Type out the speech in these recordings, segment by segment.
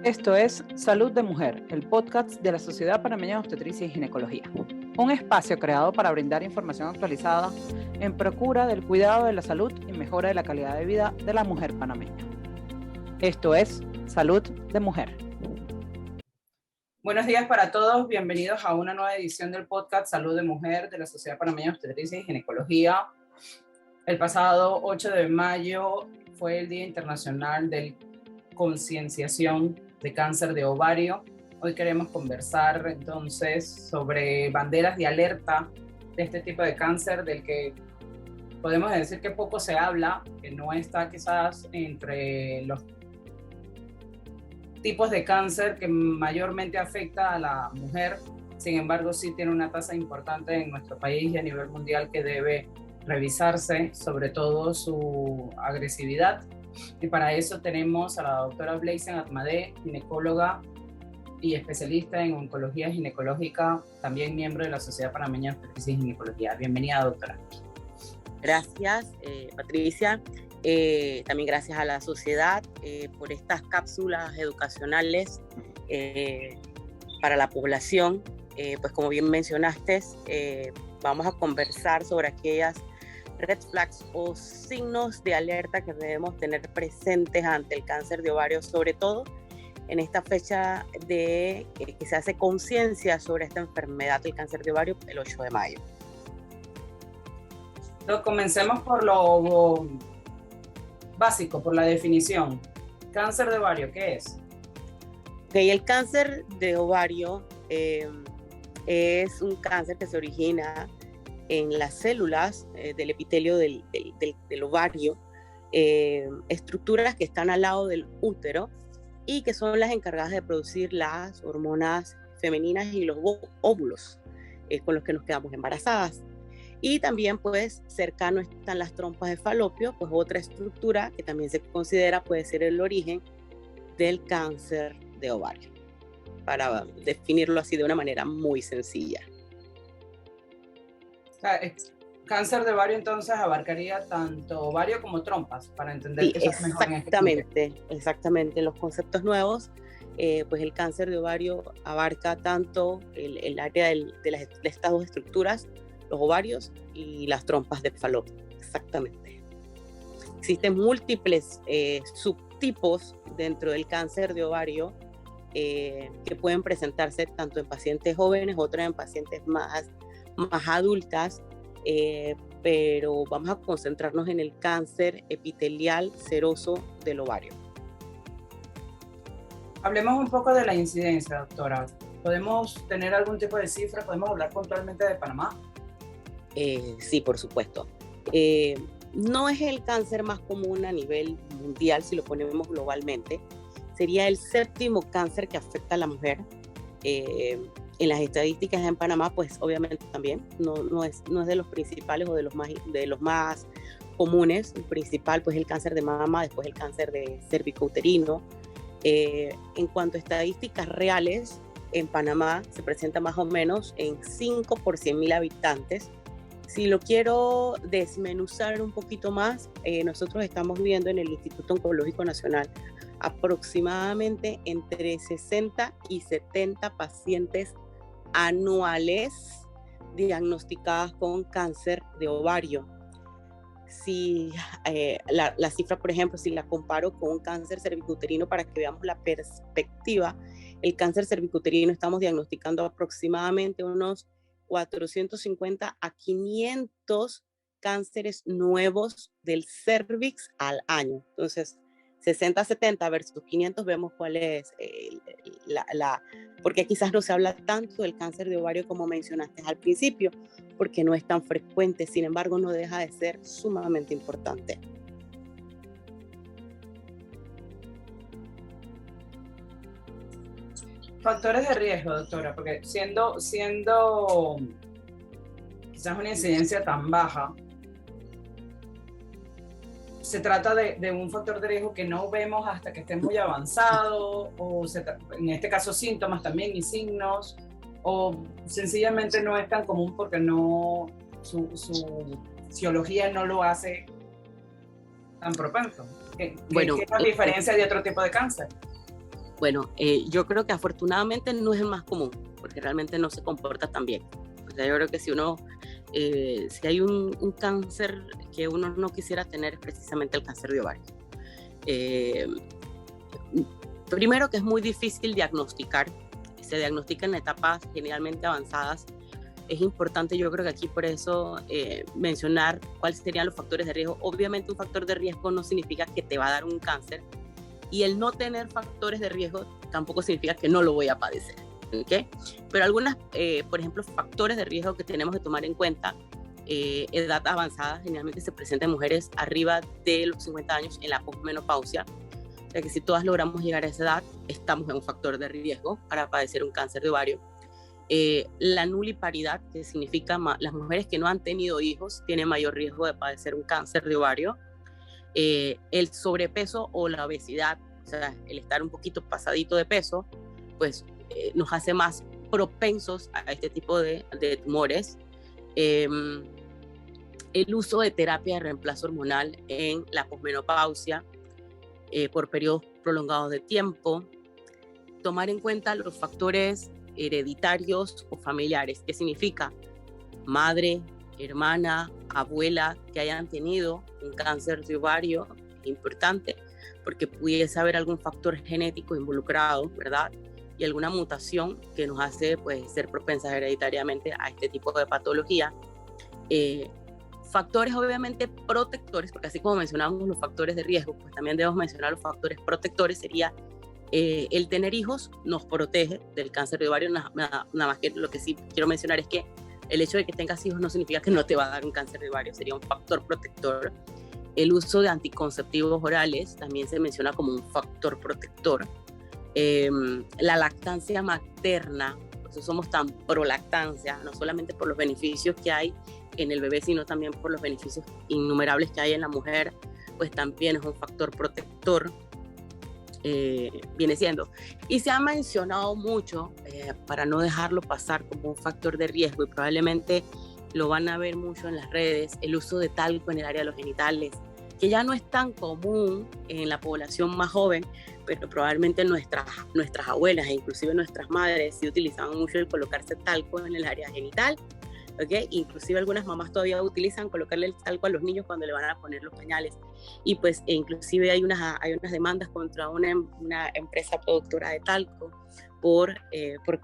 Esto es Salud de Mujer, el podcast de la Sociedad Panameña de Obstetricia y Ginecología. Un espacio creado para brindar información actualizada en procura del cuidado de la salud y mejora de la calidad de vida de la mujer panameña. Esto es Salud de Mujer. Buenos días para todos, bienvenidos a una nueva edición del podcast Salud de Mujer de la Sociedad Panameña de Obstetricia y Ginecología. El pasado 8 de mayo fue el Día Internacional de Concienciación de Cáncer de Ovario. Hoy queremos conversar entonces sobre banderas de alerta de este tipo de cáncer, del que podemos decir que poco se habla, que no está quizás entre los tipos de cáncer que mayormente afecta a la mujer. Sin embargo, sí tiene una tasa importante en nuestro país y a nivel mundial que debe revisarse, sobre todo su agresividad. Y para eso tenemos a la doctora Bleisen Atmadé, ginecóloga y especialista en oncología ginecológica, también miembro de la Sociedad Panameña de Obstetricia y Ginecología. Bienvenida, doctora. Gracias, Patricia. También gracias a la sociedad por estas cápsulas educacionales para la población. Pues como bien mencionaste, vamos a conversar sobre aquellas red flags o signos de alerta que debemos tener presentes ante el cáncer de ovario, sobre todo en esta fecha de que se hace conciencia sobre esta enfermedad del cáncer de ovario el 8 de mayo. Entonces, comencemos por lo básico, por la definición. ¿Cáncer de ovario qué es? Okay, el cáncer de ovario es un cáncer que se origina en las células del epitelio del ovario, estructuras que están al lado del útero y que son las encargadas de producir las hormonas femeninas y los óvulos con los que nos quedamos embarazadas. Y también pues cercano están las trompas de falopio, pues otra estructura que también se considera puede ser el origen del cáncer de ovario, para definirlo así de una manera muy sencilla. Cáncer de ovario entonces abarcaría tanto ovario como trompas, para entender sí, que eso es mejor en exactamente. Los conceptos nuevos, pues el cáncer de ovario abarca tanto el área de estas dos estructuras, los ovarios y las trompas de falopio, exactamente. Existen múltiples subtipos dentro del cáncer de ovario que pueden presentarse tanto en pacientes jóvenes, otras en pacientes más adultas, pero vamos a concentrarnos en el cáncer epitelial seroso del ovario. Hablemos un poco de la incidencia, doctora. ¿Podemos tener algún tipo de cifra? ¿Podemos hablar puntualmente de Panamá? Sí, por supuesto. No es el cáncer más común a nivel mundial si lo ponemos globalmente. Sería el séptimo cáncer que afecta a la mujer. En las estadísticas en Panamá, pues obviamente también no es de los principales o de los más comunes. El principal, pues el cáncer de mama, después el cáncer de cervicouterino. En cuanto a estadísticas reales, en Panamá se presenta más o menos en 5 por 100.000 habitantes. Si lo quiero desmenuzar un poquito más, nosotros estamos viendo en el Instituto Oncológico Nacional aproximadamente entre 60 y 70 pacientes anuales diagnosticadas con cáncer de ovario. Si la cifra, por ejemplo, si la comparo con un cáncer cervicouterino para que veamos la perspectiva, el cáncer cervicouterino estamos diagnosticando aproximadamente unos 450 a 500 cánceres nuevos del cervix al año. Entonces, 60-70 versus 500 vemos cuál es porque quizás no se habla tanto del cáncer de ovario como mencionaste al principio, porque no es tan frecuente, sin embargo no deja de ser sumamente importante. Factores de riesgo, doctora, porque siendo quizás una incidencia tan baja, se trata de un factor de riesgo que no vemos hasta que esté muy avanzado, o en este caso síntomas también y signos, o sencillamente no es tan común porque no su fisiología no lo hace tan propenso. ¿Qué es la diferencia de otro tipo de cáncer? Bueno, yo creo que afortunadamente no es el más común, porque realmente no se comporta tan bien. O sea, yo creo que si hay un cáncer que uno no quisiera tener, es precisamente el cáncer de ovario. Primero, que es muy difícil diagnosticar, se diagnostica en etapas generalmente avanzadas. Es importante, yo creo que aquí por eso mencionar cuáles serían los factores de riesgo. Obviamente un factor de riesgo no significa que te va a dar un cáncer, y el no tener factores de riesgo tampoco significa que no lo voy a padecer, ¿okay? Pero algunas, por ejemplo, factores de riesgo que tenemos que tomar en cuenta, edad avanzada, generalmente se presenta en mujeres arriba de los 50 años en la posmenopausia. O sea que si todas logramos llegar a esa edad, estamos en un factor de riesgo para padecer un cáncer de ovario. La nuliparidad, que significa las mujeres que no han tenido hijos tienen mayor riesgo de padecer un cáncer de ovario. El sobrepeso o la obesidad, o sea, el estar un poquito pasadito de peso, pues nos hace más propensos a este tipo de tumores. El uso de terapia de reemplazo hormonal en la posmenopausia por periodos prolongados de tiempo. Tomar en cuenta los factores hereditarios o familiares, que significa madre, hermana, abuela que hayan tenido un cáncer de ovario, importante, porque pudiese haber algún factor genético involucrado, ¿verdad? Y alguna mutación que nos hace, pues, ser propensas hereditariamente a este tipo de patología. Factores obviamente protectores, porque así como mencionamos los factores de riesgo, pues también debemos mencionar los factores protectores. Sería el tener hijos nos protege del cáncer de ovario. Nada más que lo que sí quiero mencionar es que el hecho de que tengas hijos no significa que no te va a dar un cáncer de ovario, sería un factor protector. El uso de anticonceptivos orales también se menciona como un factor protector. La lactancia materna, por eso somos tan pro lactancia, no solamente por los beneficios que hay en el bebé, sino también por los beneficios innumerables que hay en la mujer, pues también es un factor protector. Viene siendo, y se ha mencionado mucho para no dejarlo pasar como un factor de riesgo, y probablemente lo van a ver mucho en las redes, el uso de talco en el área de los genitales, que ya no es tan común en la población más joven, pero probablemente nuestras abuelas e inclusive nuestras madres sí utilizaban mucho el colocarse talco en el área genital. ¿Okay? Inclusive algunas mamás todavía utilizan colocarle el talco a los niños cuando le van a poner los pañales, y pues inclusive hay unas demandas contra una empresa productora de talco por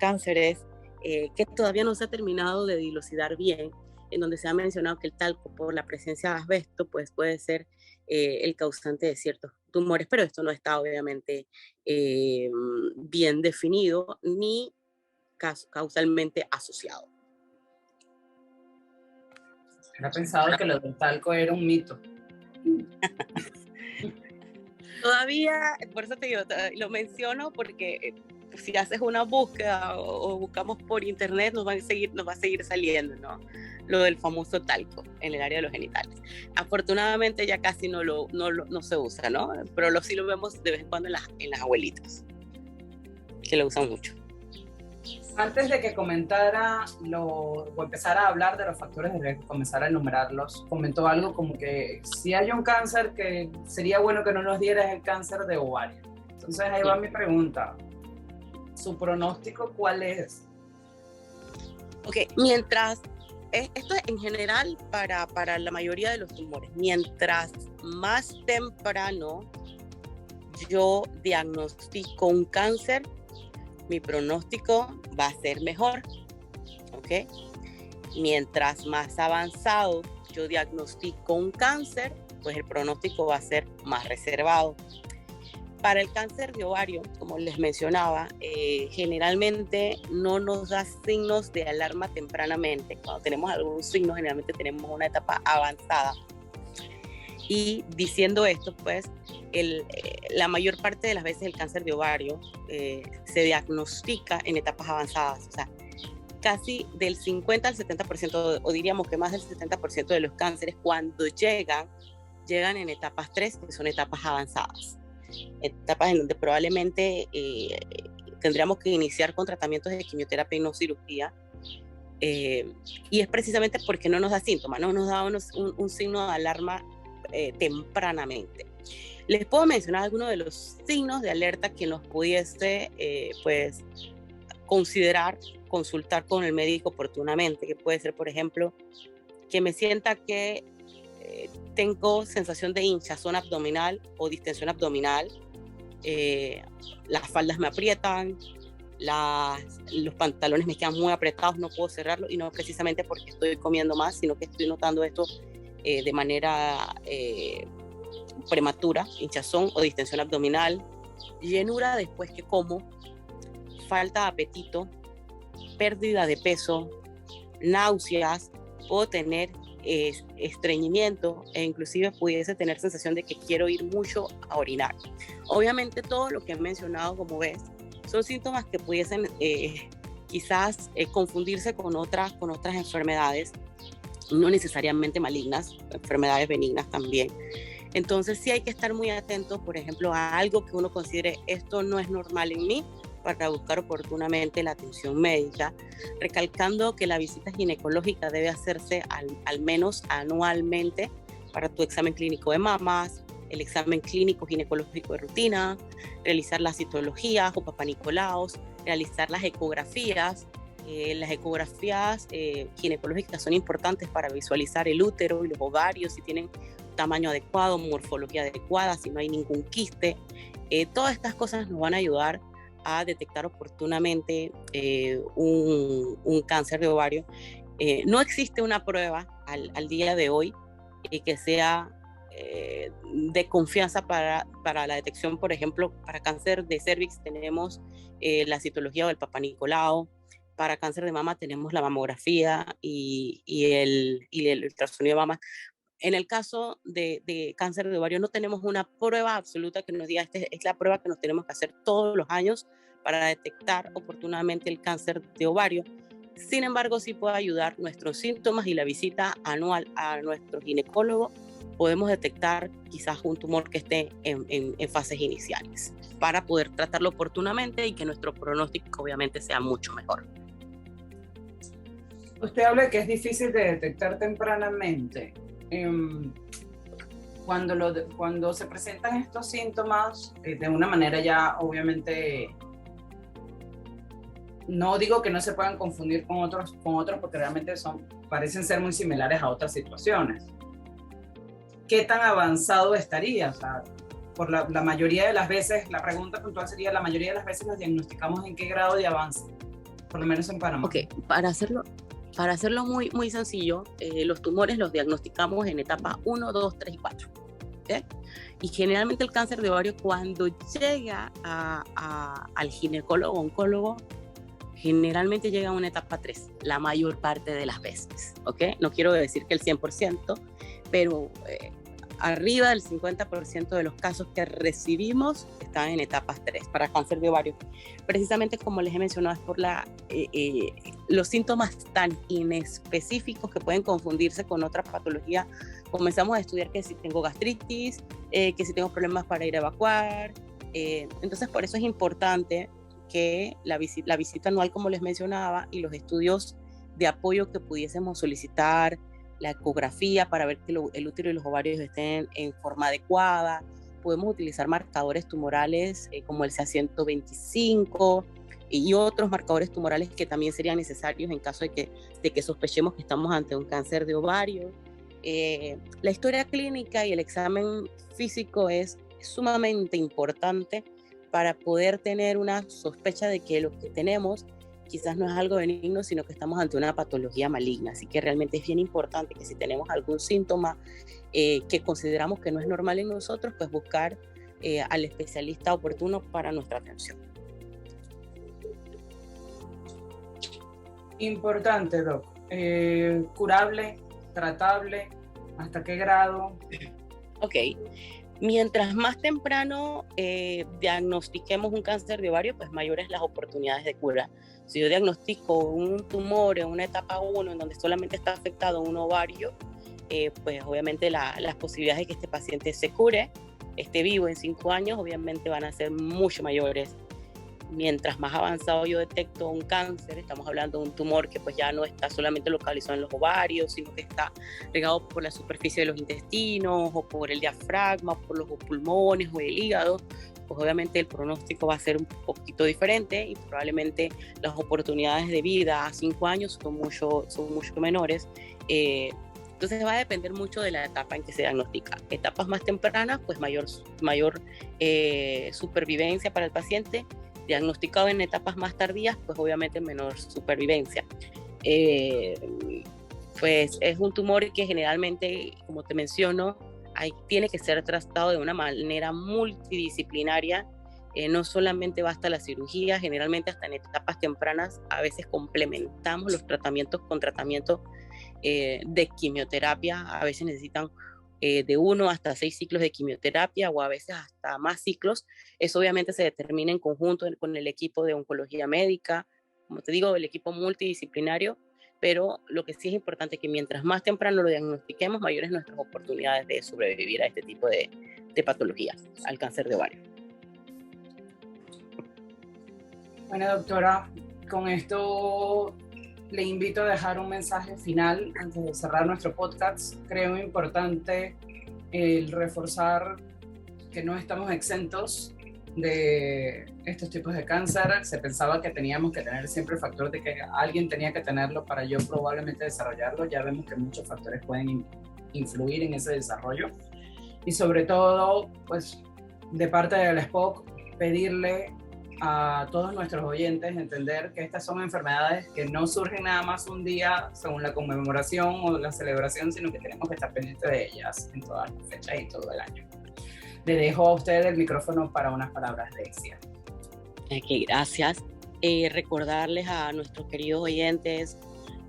cánceres que todavía no se ha terminado de dilucidar bien, en donde se ha mencionado que el talco, por la presencia de asbesto, pues puede ser el causante de ciertos tumores, pero esto no está obviamente bien definido ni causalmente asociado. Era pensado que lo del talco era un mito. Todavía, por eso te digo, lo menciono porque si haces una búsqueda o buscamos por internet, nos va a seguir saliendo, ¿no? Lo del famoso talco en el área de los genitales. Afortunadamente ya casi no se usa, ¿no? Pero sí lo vemos de vez en cuando en las abuelitas, que lo usan mucho. Antes de que comentara o empezara a hablar de los factores de riesgo, comenzara a enumerarlos, comentó algo como que si hay un cáncer que sería bueno que no nos diera es el cáncer de ovario. Entonces ahí va mi pregunta. ¿Su pronóstico cuál es? Ok, esto es en general para la mayoría de los tumores. Mientras más temprano yo diagnostico un cáncer, mi pronóstico va a ser mejor, ¿ok? Mientras más avanzado yo diagnostico un cáncer, pues el pronóstico va a ser más reservado. Para el cáncer de ovario, como les mencionaba, generalmente no nos da signos de alarma tempranamente. Cuando tenemos algún signo, generalmente tenemos una etapa avanzada. Y diciendo esto, pues, la mayor parte de las veces el cáncer de ovario se diagnostica en etapas avanzadas. O sea, casi del 50 al 70%, o diríamos que más del 70% de los cánceres, cuando llegan en etapas 3, que son etapas avanzadas. Etapas en donde probablemente tendríamos que iniciar con tratamientos de quimioterapia y no cirugía. Y es precisamente porque no nos da síntomas, no nos da un signo de alarma tempranamente. Les puedo mencionar algunos de los signos de alerta que nos pudiese pues considerar consultar con el médico oportunamente, que puede ser, por ejemplo, que me sienta que tengo sensación de hinchazón abdominal o distensión abdominal, las faldas me aprietan, los pantalones me quedan muy apretados, no puedo cerrarlos, y no precisamente porque estoy comiendo más, sino que estoy notando esto de manera prematura, hinchazón o distensión abdominal, llenura después que como, falta de apetito, pérdida de peso, náuseas, puedo tener estreñimiento e inclusive pudiese tener sensación de que quiero ir mucho a orinar. Obviamente todo lo que he mencionado, como ves, son síntomas que pudiesen quizás confundirse con otras enfermedades, no necesariamente malignas, enfermedades benignas también. Entonces sí hay que estar muy atentos, por ejemplo, a algo que uno considere esto no es normal en mí, para buscar oportunamente la atención médica, recalcando que la visita ginecológica debe hacerse al menos anualmente para tu examen clínico de mamas, el examen clínico ginecológico de rutina, realizar las citologías o papanicolaos, realizar las ecografías. Las ecografías ginecológicas son importantes para visualizar el útero y los ovarios, si tienen tamaño adecuado, morfología adecuada, si no hay ningún quiste. Todas estas cosas nos van a ayudar a detectar oportunamente un cáncer de ovario. No existe una prueba al día de hoy que sea de confianza para la detección. Por ejemplo, para cáncer de cervix tenemos la citología o el papanicolao. Para cáncer de mama tenemos la mamografía y el ultrasonido de mama. En el caso de cáncer de ovario no tenemos una prueba absoluta que nos diga esta es la prueba que nos tenemos que hacer todos los años para detectar oportunamente el cáncer de ovario. Sin embargo, sí puede ayudar nuestros síntomas y la visita anual a nuestro ginecólogo. Podemos detectar quizás un tumor que esté en fases iniciales para poder tratarlo oportunamente y que nuestro pronóstico obviamente sea mucho mejor. Usted habla de que es difícil de detectar tempranamente. Cuando se presentan estos síntomas de una manera ya obviamente, no digo que no se puedan confundir con otros porque realmente parecen ser muy similares a otras situaciones. ¿Qué tan avanzado estaría? O sea, por la mayoría de las veces, la pregunta puntual sería, la mayoría de las veces los diagnosticamos en qué grado de avance, por lo menos en Panamá. Ok, para hacerlo muy, muy sencillo, los tumores los diagnosticamos en etapa 1, 2, 3 y 4. ¿Okay? Y generalmente el cáncer de ovario, cuando llega al ginecólogo o oncólogo, generalmente llega a una etapa 3, la mayor parte de las veces. ¿Okay? No quiero decir que el 100%, pero arriba del 50% de los casos que recibimos están en etapas 3 para cáncer de ovario. Precisamente como les he mencionado, es por los síntomas tan inespecíficos que pueden confundirse con otra patología. Comenzamos a estudiar que si tengo gastritis, que si tengo problemas para ir a evacuar. Entonces, por eso es importante que la visita anual, como les mencionaba, y los estudios de apoyo que pudiésemos solicitar, la ecografía para ver que el útero y los ovarios estén en forma adecuada. Podemos utilizar marcadores tumorales como el CA125 y otros marcadores tumorales que también serían necesarios en caso de que sospechemos que estamos ante un cáncer de ovario. La historia clínica y el examen físico es sumamente importante para poder tener una sospecha de que lo que tenemos quizás no es algo benigno, sino que estamos ante una patología maligna. Así que realmente es bien importante que si tenemos algún síntoma que consideramos que no es normal en nosotros, pues buscar al especialista oportuno para nuestra atención. Importante, Doc. ¿Curable? ¿Tratable? ¿Hasta qué grado? Ok. Mientras más temprano diagnostiquemos un cáncer de ovario, pues mayores las oportunidades de cura. Si yo diagnostico un tumor en una etapa 1 en donde solamente está afectado un ovario, pues obviamente las posibilidades de que este paciente se cure, esté vivo en 5 años, obviamente van a ser mucho mayores. mientras más avanzado yo detecto un cáncer, estamos hablando de un tumor que pues ya no está solamente localizado en los ovarios, sino que está regado por la superficie de los intestinos o por el diafragma, por los pulmones o el hígado, pues obviamente el pronóstico va a ser un poquito diferente y probablemente las oportunidades de vida a 5 años son mucho menores. Entonces va a depender mucho de la etapa en que se diagnostica. Etapas más tempranas, pues mayor supervivencia para el paciente. Diagnosticado en etapas más tardías, pues obviamente menor supervivencia. Pues es un tumor que generalmente, como te menciono, tiene que ser tratado de una manera multidisciplinaria. No solamente basta la cirugía, generalmente hasta en etapas tempranas a veces complementamos los tratamientos con tratamientos de quimioterapia. A veces necesitan de 1 hasta 6 ciclos de quimioterapia o a veces hasta más ciclos. Eso obviamente se determina en conjunto con el equipo de oncología médica, como te digo, el equipo multidisciplinario, pero lo que sí es importante es que mientras más temprano lo diagnostiquemos, mayores nuestras oportunidades de sobrevivir a este tipo de patologías, al cáncer de ovario. Bueno, doctora, con esto le invito a dejar un mensaje final antes de cerrar nuestro podcast. Creo importante el reforzar que no estamos exentos de estos tipos de cáncer. Se pensaba que teníamos que tener siempre el factor de que alguien tenía que tenerlo para yo probablemente desarrollarlo. Ya vemos que muchos factores pueden influir en ese desarrollo. Y sobre todo, pues, de parte del SPOC, pedirle a todos nuestros oyentes entender que estas son enfermedades que no surgen nada más un día según la conmemoración o la celebración, sino que tenemos que estar pendientes de ellas en todas las fechas y todo el año. Le dejo a usted el micrófono para unas palabras de cierre. Okay, gracias. Recordarles a nuestros queridos oyentes,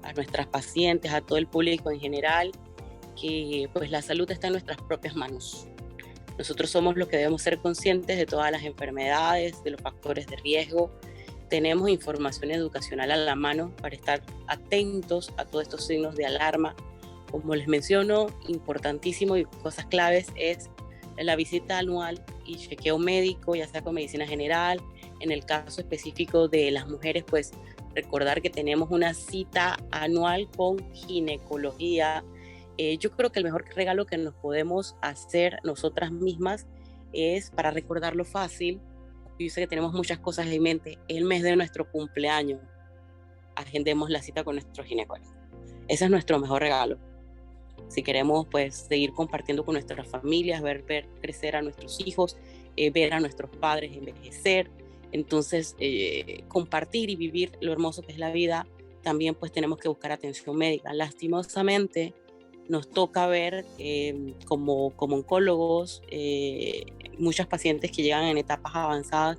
a nuestras pacientes, a todo el público en general, que pues la salud está en nuestras propias manos. Nosotros somos los que debemos ser conscientes de todas las enfermedades, de los factores de riesgo. Tenemos información educacional a la mano para estar atentos a todos estos signos de alarma. Como les menciono, importantísimo y cosas claves es la visita anual y chequeo médico, ya sea con medicina general. En el caso específico de las mujeres, pues recordar que tenemos una cita anual con ginecología. Yo creo que el mejor regalo que nos podemos hacer nosotras mismas es, para recordarlo fácil, yo sé que tenemos muchas cosas en mente, el mes de nuestro cumpleaños, agendemos la cita con nuestro ginecólogo. Ese es nuestro mejor regalo. Si queremos pues seguir compartiendo con nuestras familias, ver crecer a nuestros hijos, ver a nuestros padres envejecer, entonces compartir y vivir lo hermoso que es la vida, también pues tenemos que buscar atención médica. Lastimosamente, nos toca ver como oncólogos muchas pacientes que llegan en etapas avanzadas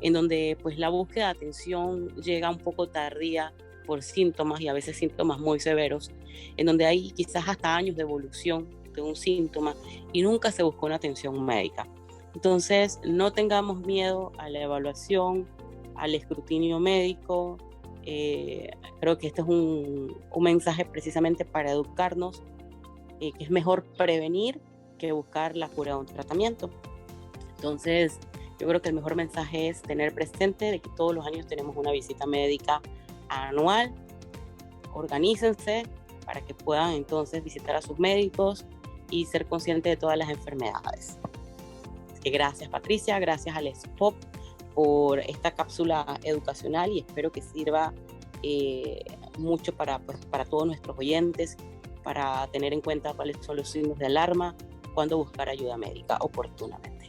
en donde pues la búsqueda de atención llega un poco tardía por síntomas y a veces síntomas muy severos, en donde hay quizás hasta años de evolución de un síntoma y nunca se buscó una atención médica. Entonces no tengamos miedo a la evaluación, al escrutinio médico. Creo que este es un mensaje precisamente para educarnos, que es mejor prevenir que buscar la cura o un tratamiento. Entonces, yo creo que el mejor mensaje es tener presente de que todos los años tenemos una visita médica anual. Organícense para que puedan entonces visitar a sus médicos y ser conscientes de todas las enfermedades. Así que gracias, Patricia, gracias al SPOC por esta cápsula educacional y espero que sirva mucho para todos nuestros oyentes, para tener en cuenta cuáles son los signos de alarma, cuándo buscar ayuda médica oportunamente.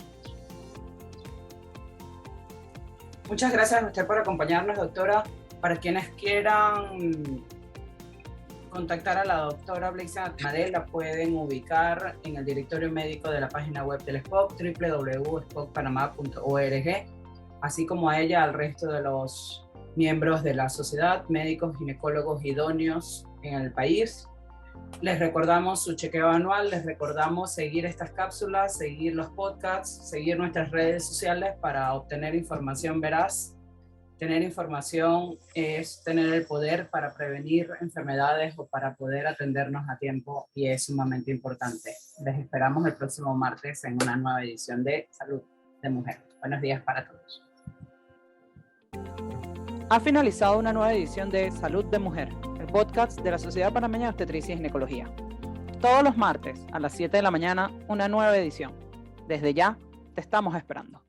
Muchas gracias a usted por acompañarnos, doctora. Para quienes quieran contactar a la doctora Blixen Amadel, la pueden ubicar en el directorio médico de la página web del SPOC, www.spocpanama.org, así como a ella, al resto de los miembros de la sociedad, médicos, ginecólogos idóneos en el país. Les recordamos su chequeo anual, les recordamos seguir estas cápsulas, seguir los podcasts, seguir nuestras redes sociales para obtener información veraz. Tener información es tener el poder para prevenir enfermedades o para poder atendernos a tiempo y es sumamente importante. Les esperamos el próximo martes en una nueva edición de Salud de Mujer. Buenos días para todos. Ha finalizado una nueva edición de Salud de Mujer, el podcast de la Sociedad Panameña de Obstetricia y Ginecología. Todos los martes a las 7 de la mañana, una nueva edición. Desde ya, te estamos esperando.